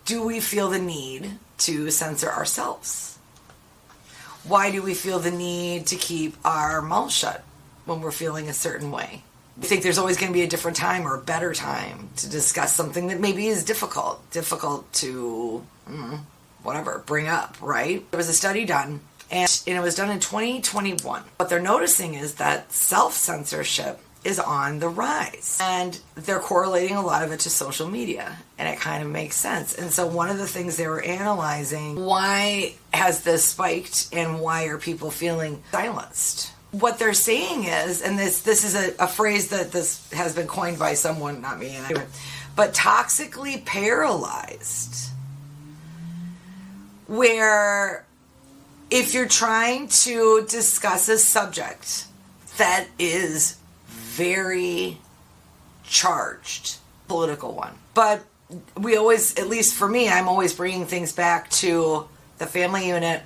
do we feel the need to censor ourselves? Why do we feel the need to keep our mouth shut when we're feeling a certain way? I think there's always going to be a different time or a better time to discuss something that maybe is difficult to, bring up, right? There was a study done, and it was done in 2021. What they're noticing is that self-censorship is on the rise, and they're correlating a lot of it to social media, and it kind of makes sense. And so one of the things they were analyzing, why has this spiked and why are people feeling silenced? What they're saying is, and this is a phrase that this has been coined by someone, not me, but toxically paralyzed, where if you're trying to discuss a subject that is very charged, political one, but we always, at least for me, I'm always bringing things back to the family unit.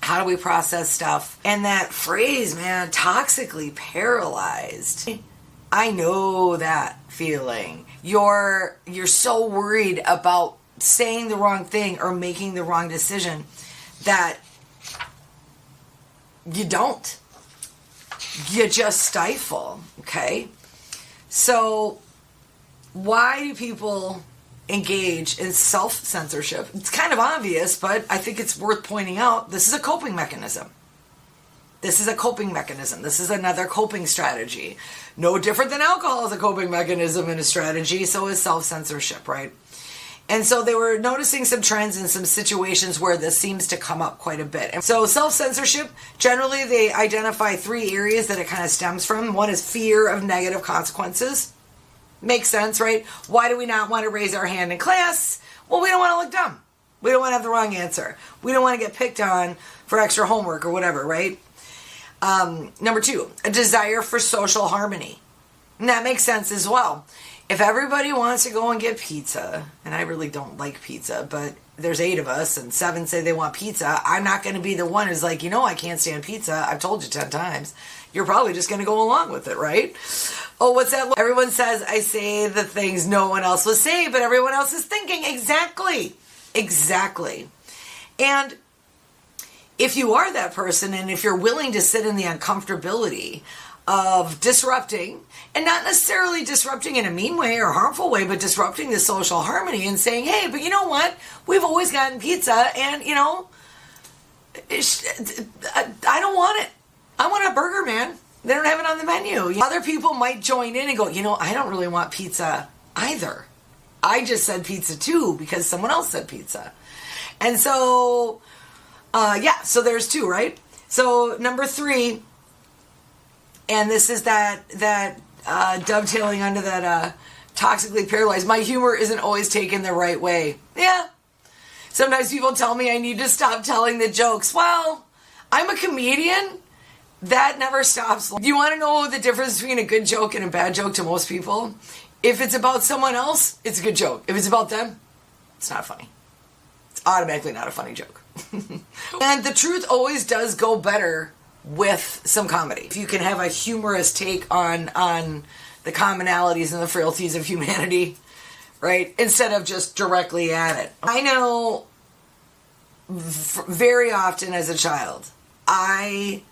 How do we process stuff? And that phrase, man, toxically paralyzed. I know that feeling. You're so worried about saying the wrong thing or making the wrong decision that you don't. You just stifle, okay? So why do people engage in self-censorship? It's kind of obvious, but I think it's worth pointing out. This is a coping mechanism. This is a coping mechanism. This is another coping strategy. No different than alcohol is a coping mechanism and a strategy, so is self-censorship, right? And so they were noticing some trends in some situations where this seems to come up quite a bit. And so self-censorship, generally they identify 3 areas that it kind of stems from. One is fear of negative consequences. Makes sense, right? Why do we not want to raise our hand in class? Well, we don't want to look dumb. We don't want to have the wrong answer. We don't want to get picked on for extra homework or whatever, right? Number 2, a desire for social harmony. And that makes sense as well. If everybody wants to go and get pizza, and I really don't like pizza, but there's 8 of us and 7 say they want pizza, I'm not going to be the one who's like, I can't stand pizza. I've told you 10 times. You're probably just going to go along with it, right? Oh, what's that? Everyone says I say the things no one else will say, but everyone else is thinking. Exactly. And if you are that person, and if you're willing to sit in the uncomfortability of disrupting, and not necessarily disrupting in a mean way or harmful way, but disrupting the social harmony and saying, hey, but you know what? We've always gotten pizza, and, I don't want it. I want a burger, man. They don't have it on the menu. Other people might join in and go, I don't really want pizza either. I just said pizza too because someone else said pizza. And so, so there's 2, right? So number 3, and this is that dovetailing under that toxically paralyzed. My humor isn't always taken the right way. Yeah. Sometimes people tell me I need to stop telling the jokes. Well, I'm a comedian. That never stops. You want to know the difference between a good joke and a bad joke to most people? If it's about someone else, it's a good joke. If it's about them, it's not funny. It's automatically not a funny joke. And the truth always does go better with some comedy. If you can have a humorous take on the commonalities and the frailties of humanity, right? Instead of just directly at it. I know very often as a child, I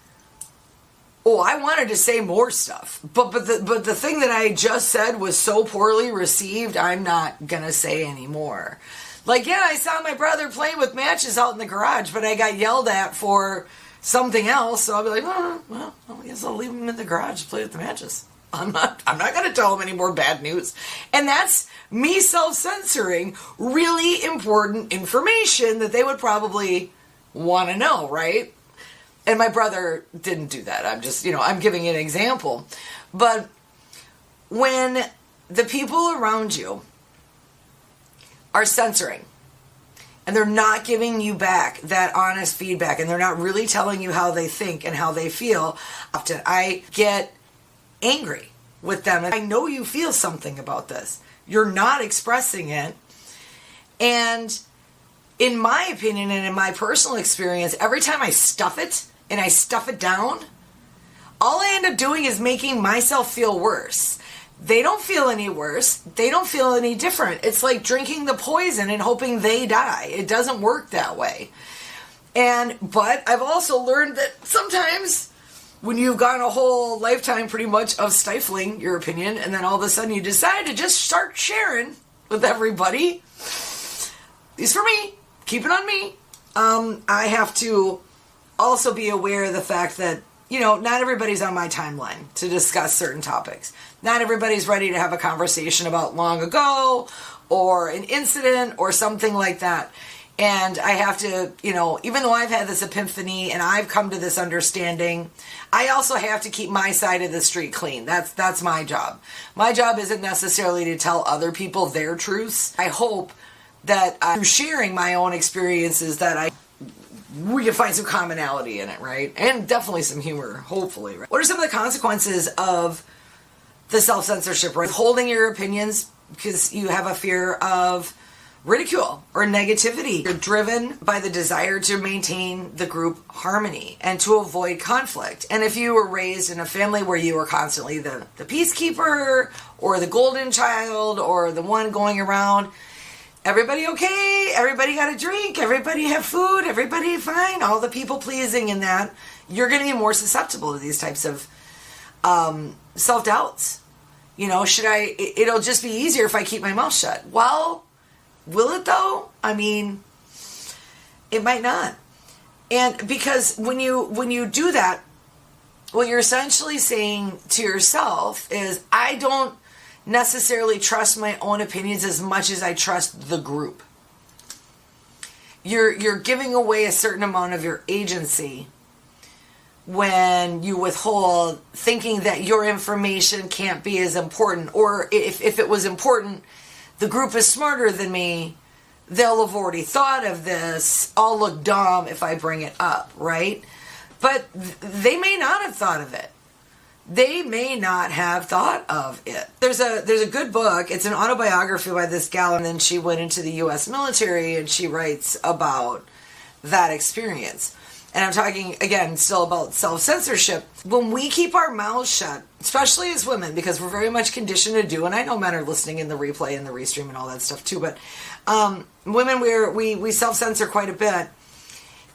wanted to say more stuff, but the thing that I just said was so poorly received, I'm not gonna say anymore. Like, yeah, I saw my brother playing with matches out in the garage, but I got yelled at for something else, so I'll be like, well, I guess I'll leave him in the garage to play with the matches. I'm not gonna tell him any more bad news. And that's me self-censoring really important information that they would probably want to know, right? And my brother didn't do that. I'm just, I'm giving an example. But when the people around you are censoring, and they're not giving you back that honest feedback, and they're not really telling you how they think and how they feel, often I get angry with them. And I know you feel something about this. You're not expressing it. And in my opinion and in my personal experience, every time I stuff it and I stuff it down, all I end up doing is making myself feel worse. They don't feel any worse. They don't feel any different. It's like drinking the poison and hoping they die. It doesn't work that way. But I've also learned that sometimes when you've gone a whole lifetime pretty much of stifling your opinion, and then all of a sudden you decide to just start sharing with everybody, at least for me, keep it on me. I have to also be aware of the fact that, not everybody's on my timeline to discuss certain topics. Not everybody's ready to have a conversation about long ago or an incident or something like that. And I have to, even though I've had this epiphany and I've come to this understanding, I also have to keep my side of the street clean. That's my job. My job isn't necessarily to tell other people their truths. I hope that through sharing my own experiences that we can find some commonality in it, right? And definitely some humor, hopefully. Right? What are some of the consequences of the self-censorship, right? Holding your opinions because you have a fear of ridicule or negativity. You're driven by the desire to maintain the group harmony and to avoid conflict. And if you were raised in a family where you were constantly the peacekeeper or the golden child or the one going around, everybody okay, everybody got a drink, everybody have food, everybody fine, all the people pleasing in that, you're going to be more susceptible to these types of self-doubts. It'll just be easier if I keep my mouth shut. Well, will it though? I mean, it might not. And because when you do that, what you're essentially saying to yourself is, I don't necessarily trust my own opinions as much as I trust the group. You're giving away a certain amount of your agency when you withhold, thinking that your information can't be as important, or if it was important, the group is smarter than me, they'll have already thought of this, I'll look dumb if I bring it up, right? But they may not have thought of it. They may not have thought of it. There's a good book. It's an autobiography by this gal, and then she went into the U.S. military, and she writes about that experience. And I'm talking, again, still about self-censorship. When we keep our mouths shut, especially as women, because we're very much conditioned to do, and I know men are listening in the replay and the restream and all that stuff too, but women, we self-censor quite a bit.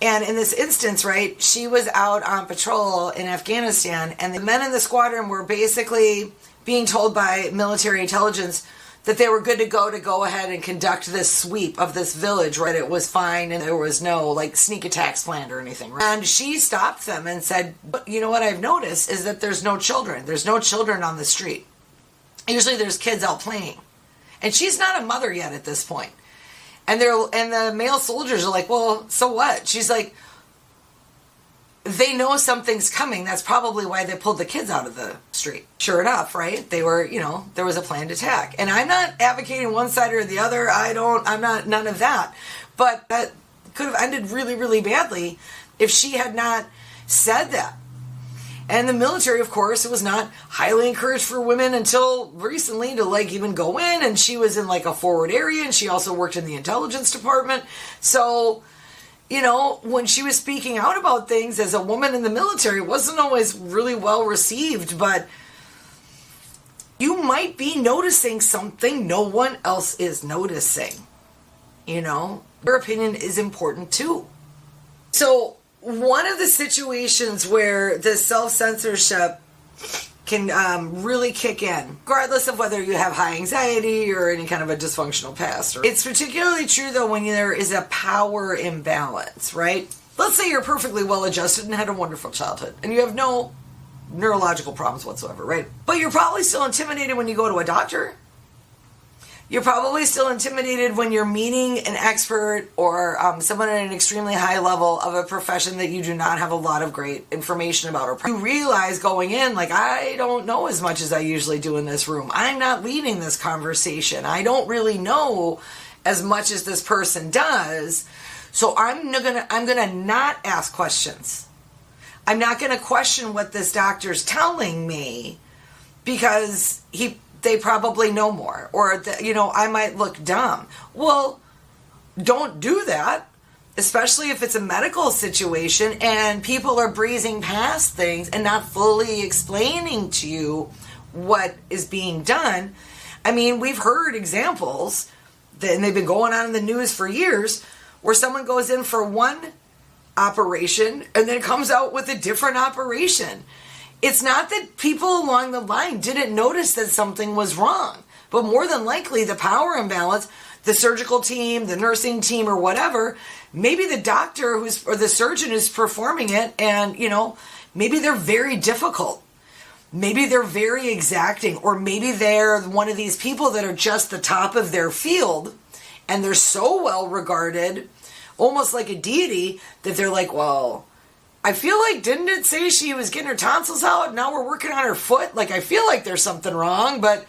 And in this instance, right, she was out on patrol in Afghanistan, and the men in the squadron were basically being told by military intelligence that they were good to go ahead and conduct this sweep of this village, right? It was fine, and there was no, sneak attacks planned or anything, right? And she stopped them and said, but you know what I've noticed is that there's no children. There's no children on the street. Usually there's kids out playing. And she's not a mother yet at this point. And the male soldiers are like, well, so what? She's like, they know something's coming. That's probably why they pulled the kids out of the street. Sure enough, right? They were, there was a planned attack. And I'm not advocating one side or the other. I'm not, none of that. But that could have ended really, really badly if she had not said that. And the military, of course, it was not highly encouraged for women until recently to even go in. And she was in a forward area, and she also worked in the intelligence department. So, when she was speaking out about things as a woman in the military, it wasn't always really well received. But you might be noticing something no one else is noticing. Your opinion is important too. So, one of the situations where the self-censorship can really kick in, regardless of whether you have high anxiety or any kind of a dysfunctional past. It's particularly true, though, when there is a power imbalance, right? Let's say you're perfectly well-adjusted and had a wonderful childhood, and you have no neurological problems whatsoever, right? But you're probably still intimidated when you go to a doctor. You're probably still intimidated when you're meeting an expert or someone at an extremely high level of a profession that you do not have a lot of great information about. Or you realize going in, I don't know as much as I usually do in this room. I'm not leading this conversation. I don't really know as much as this person does. So I'm gonna not ask questions. I'm not gonna question what this doctor's telling me because they probably know more, or I might look dumb. Well, don't do that, especially if it's a medical situation and people are breezing past things and not fully explaining to you what is being done. I mean, we've heard examples, and they've been going on in the news for years, where someone goes in for one operation and then comes out with a different operation. It's not that people along the line didn't notice that something was wrong, but more than likely the power imbalance, the surgical team, the nursing team, or whatever, maybe the doctor or the surgeon who's performing it, and maybe they're very difficult. Maybe they're very exacting, or maybe they're one of these people that are just the top of their field and they're so well regarded, almost like a deity, that they're like, well, I feel like, didn't it say she was getting her tonsils out? Now we're working on her foot. Like, I feel like there's something wrong, but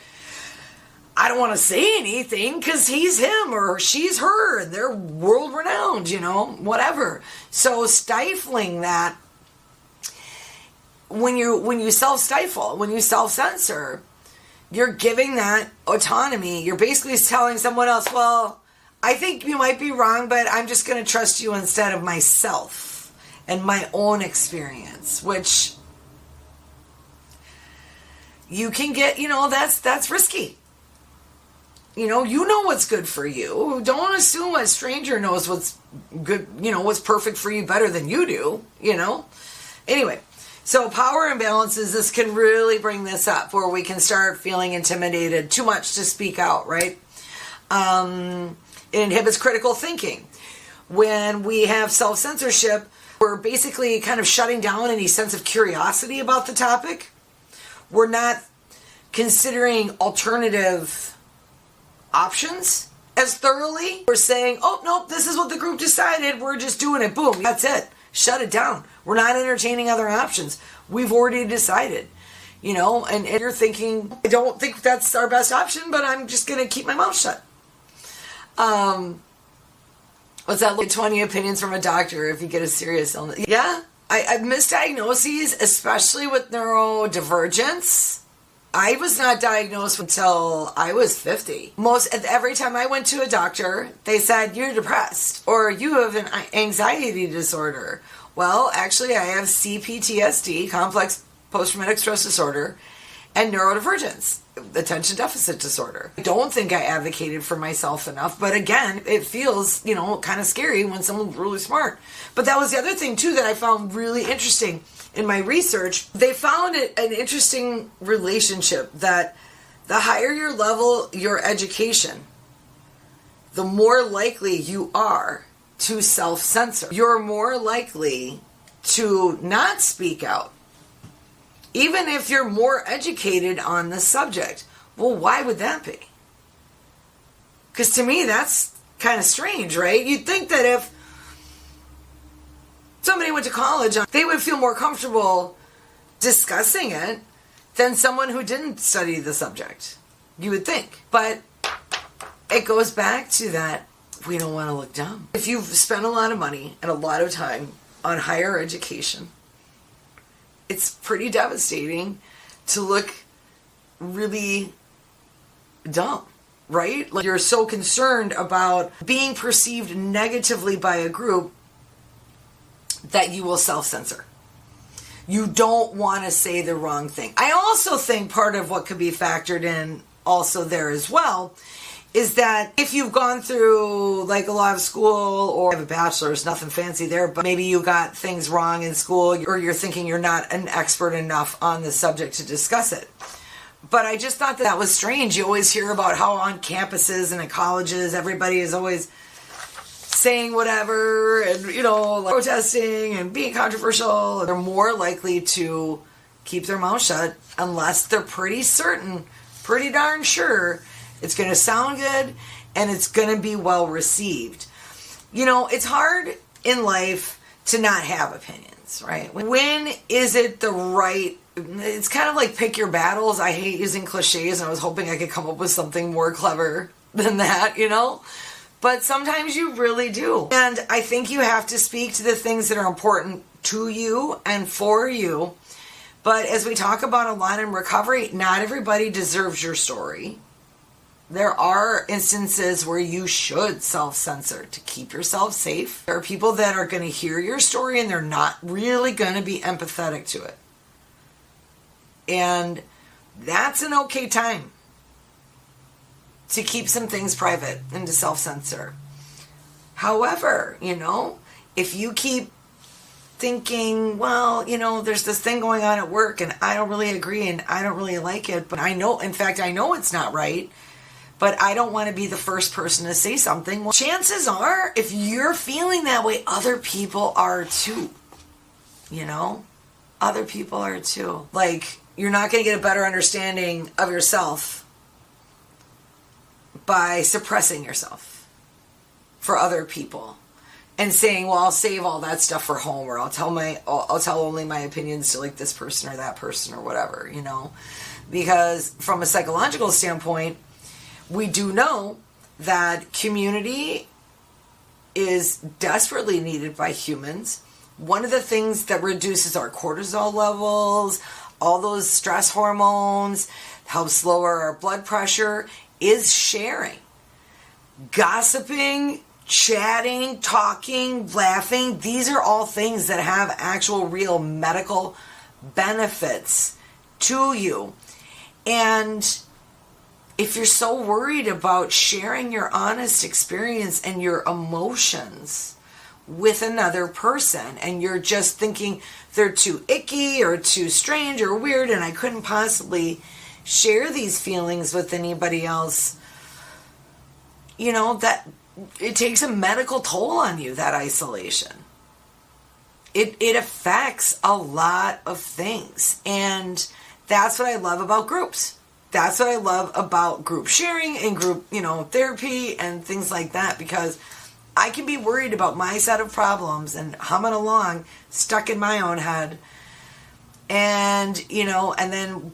I don't want to say anything because he's him or she's her and they're world renowned, whatever. So stifling that, when you self-stifle, when you self-censor, you're giving that autonomy. You're basically telling someone else, well, I think you might be wrong, but I'm just going to trust you instead of myself and my own experience, which you can get, that's risky. You know what's good for you. Don't assume a stranger knows what's good, what's perfect for you better than you do, Anyway, so power imbalances, this can really bring this up where we can start feeling intimidated, too much to speak out, right? It inhibits critical thinking. When we have self-censorship, we're basically kind of shutting down any sense of curiosity about the topic. We're not considering alternative options as thoroughly. We're saying, oh, nope, this is what the group decided. We're just doing it. Boom, that's it. Shut it down. We're not entertaining other options. We've already decided, and you're thinking, I don't think that's our best option, but I'm just going to keep my mouth shut. What's that? 20 opinions from a doctor if you get a serious illness. Yeah, I've misdiagnoses, especially with neurodivergence. I was not diagnosed until I was 50. Every time I went to a doctor, they said, you're depressed or you have an anxiety disorder. Well, actually, I have CPTSD, complex post-traumatic stress disorder, and neurodivergence, attention deficit disorder. I don't think I advocated for myself enough, but again, it feels, kind of scary when someone's really smart. But that was the other thing, too, that I found really interesting in my research. They found an interesting relationship that the higher your level, your education, the more likely you are to self-censor. You're more likely to not speak out, even if you're more educated on the subject. Well, why would that be? Because to me, that's kind of strange, right? You'd think that if somebody went to college, they would feel more comfortable discussing it than someone who didn't study the subject. You would think. But it goes back to that we don't want to look dumb. If you've spent a lot of money and a lot of time on higher education, it's pretty devastating to look really dumb, right? Like, you're so concerned about being perceived negatively by a group that you will self-censor. You don't want to say the wrong thing. I also think part of what could be factored in also there as well is that if you've gone through like a lot of school or have a bachelor's, nothing fancy there, but maybe you got things wrong in school or you're thinking you're not an expert enough on the subject to discuss it. But I just thought that was strange. You always hear about how on campuses and at colleges, everybody is always saying whatever and, like protesting and being controversial. They're more likely to keep their mouth shut unless they're pretty certain, pretty darn sure it's going to sound good and it's going to be well received. It's hard in life to not have opinions, right? When is it the right... It's kind of like pick your battles. I hate using cliches, and I was hoping I could come up with something more clever than that, But sometimes you really do. And I think you have to speak to the things that are important to you and for you. But as we talk about a lot in recovery, not everybody deserves your story. There are instances where you should self-censor to keep yourself safe. There are people that are going to hear your story and they're not really going to be empathetic to it. And That's an okay time to keep some things private and to self-censor. However, if you keep thinking, well, there's this thing going on at work and I don't really agree and I don't really like it, but I know it's not right, but I don't want to be the first person to say something. Well, chances are, if you're feeling that way, other people are too. Other people are too. Like, you're not going to get a better understanding of yourself by suppressing yourself for other people and saying, well, I'll save all that stuff for home, or I'll tell only my opinions to like this person or that person or whatever, because from a psychological standpoint, we do know that community is desperately needed by humans. One of the things that reduces our cortisol levels, all those stress hormones, helps lower our blood pressure, is sharing. Gossiping, chatting, talking, laughing, these are all things that have actual real medical benefits to you. And if you're so worried about sharing your honest experience and your emotions with another person, and you're just thinking they're too icky or too strange or weird and I couldn't possibly share these feelings with anybody else, that it takes a medical toll on you, that isolation. It affects a lot of things. And that's what I love about groups. That's what I love about group sharing and group, therapy and things like that, because I can be worried about my set of problems and humming along, stuck in my own head. And,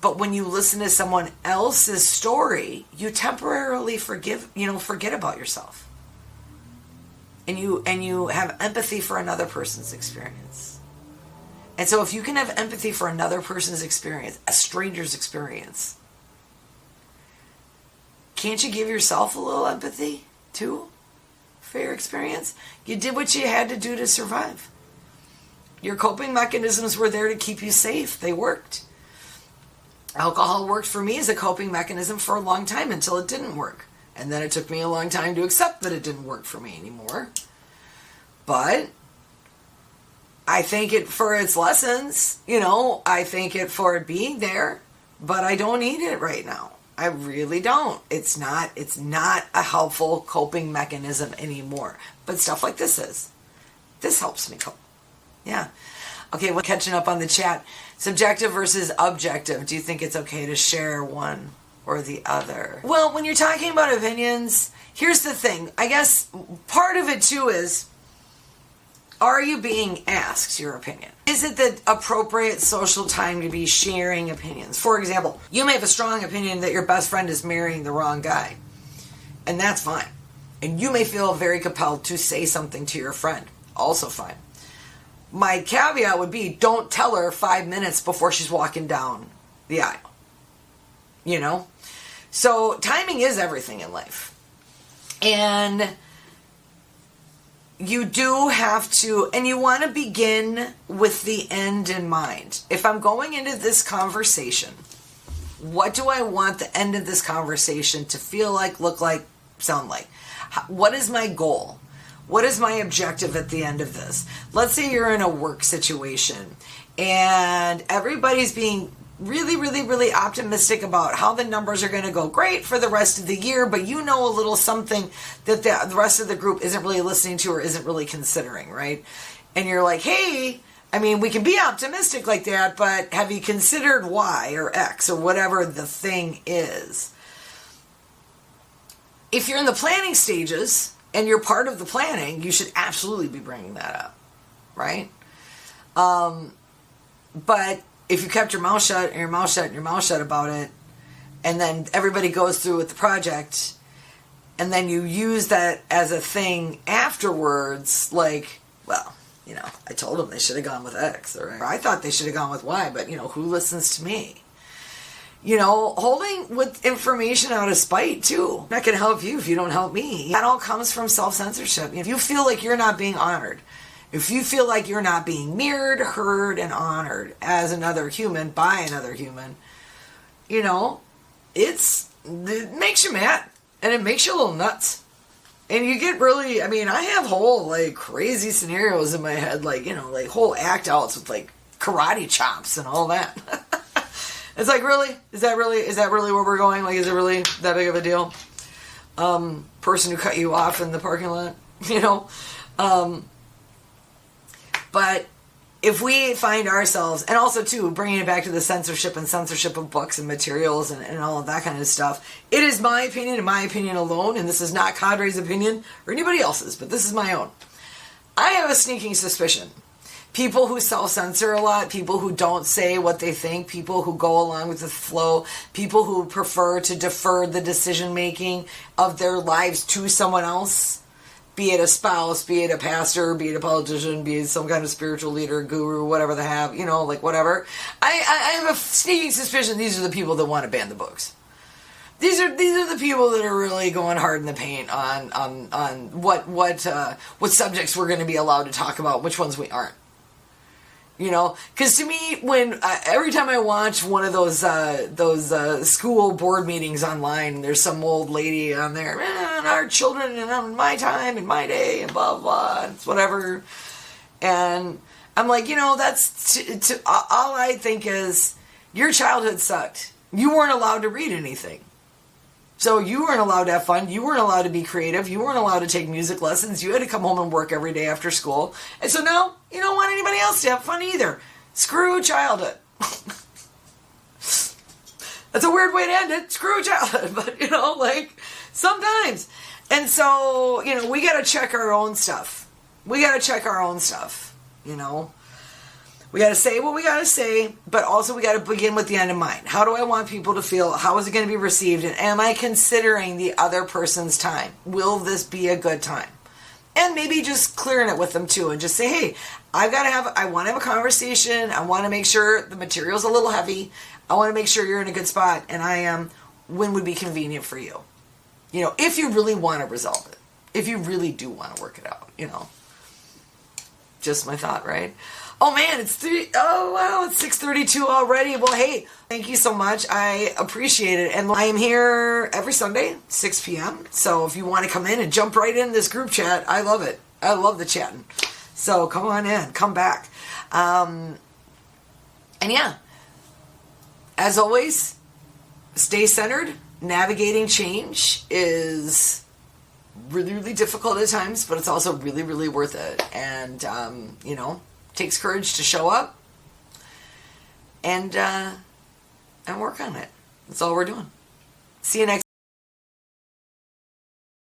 but when you listen to someone else's story, you temporarily forget about yourself. And you have empathy for another person's experience. And so if you can have empathy for another person's experience, a stranger's experience, can't you give yourself a little empathy too for your experience? You did what you had to do to survive. Your coping mechanisms were there to keep you safe. They worked. Alcohol worked for me as a coping mechanism for a long time until it didn't work. And then it took me a long time to accept that it didn't work for me anymore. But I thank it for its lessons. I thank it for it being there. But I don't need it right now. I really don't. It's not a helpful coping mechanism anymore. But stuff like this is. This helps me cope. Yeah. Okay, well, catching up on the chat. Subjective versus objective. Do you think it's okay to share one or the other? Well, when you're talking about opinions, here's the thing. I guess part of it too is, are you being asked your opinion? Is it the appropriate social time to be sharing opinions? For example, you may have a strong opinion that your best friend is marrying the wrong guy. And that's fine. And you may feel very compelled to say something to your friend. Also fine. My caveat would be, don't tell her 5 minutes before she's walking down the aisle. So timing is everything in life. And you do have to, and you want to begin with the end in mind. If I'm going into this conversation, what do I want the end of this conversation to feel like, look like, sound like? What is my goal? What is my objective at the end of this? Let's say you're in a work situation and everybody's being really, really, really optimistic about how the numbers are going to go great for the rest of the year, but a little something that the rest of the group isn't really listening to or isn't really considering, right? And you're like, hey, we can be optimistic like that, but have you considered Y or X or whatever the thing is? If you're in the planning stages and you're part of the planning, you should absolutely be bringing that up, right? But if you kept your mouth shut and your mouth shut and your mouth shut about it, and then everybody goes through with the project, and then you use that as a thing afterwards, like, well, I told them they should have gone with X, or I thought they should have gone with Y, but, who listens to me? Holding with information out of spite, too. Not going to help you if you don't help me. That all comes from self-censorship. If you feel like you're not being honored, if you feel like you're not being mirrored, heard, and honored as another human by another human, you know, it makes you mad, and it makes you a little nuts. And you get really, I mean, I have whole, like, crazy scenarios in my head, like, you know, like, whole act outs with, like, karate chops and all that. It's like, really? Is that really where we're going? Like, is it really that big of a deal? Person who cut you off in the parking lot, you know? But if we find ourselves, and also too, bringing it back to the censorship of books and materials and all of that kind of stuff, it is my opinion and my opinion alone, and this is not Cadre's opinion or anybody else's, but this is my own. I have a sneaking suspicion. People who self-censor a lot, people who don't say what they think, people who go along with the flow, people who prefer to defer the decision-making of their lives to someone else, be it a spouse, be it a pastor, be it a politician, be it some kind of spiritual leader, guru, whatever they have, you know, like whatever. I have a sneaking suspicion these are the people that want to ban the books. These are the people that are really going hard in the paint on what subjects we're going to be allowed to talk about, which ones we aren't. You know, because to me, when every time I watch one of those school board meetings online, there's some old lady on there, our children and on my time and my day and blah blah, it's whatever, and I'm like, you know, that's all I think is your childhood sucked. You weren't allowed to read anything. So you weren't allowed to have fun. You weren't allowed to be creative. You weren't allowed to take music lessons. You had to come home and work every day after school. And so now you don't want anybody else to have fun either. Screw childhood. That's a weird way to end it. Screw childhood. But, you know, like, sometimes. And so, you know, we got to check our own stuff. We got to check our own stuff, you know. We got to say what we got to say, but also we got to begin with the end in mind. How do I want people to feel? How is it going to be received? And am I considering the other person's time? Will this be a good time? And maybe just clearing it with them too, and just say, hey, I want to have a conversation. I want to make sure the material's a little heavy. I want to make sure you're in a good spot, and I am. When would be convenient for you? You know, if you really want to resolve it, if you really do want to work it out, you know. Just my thought, right? Oh man, it's 6:32 already. Well, hey, thank you so much. I appreciate it. And I am here every Sunday, 6 p.m. So if you want to come in and jump right in this group chat, I love it. I love the chatting. So come on in, come back. And yeah, as always, stay centered. Navigating change is really, really difficult at times, but it's also really, really worth it. And, you know, takes courage to show up and work on it. That's all we're doing. See you next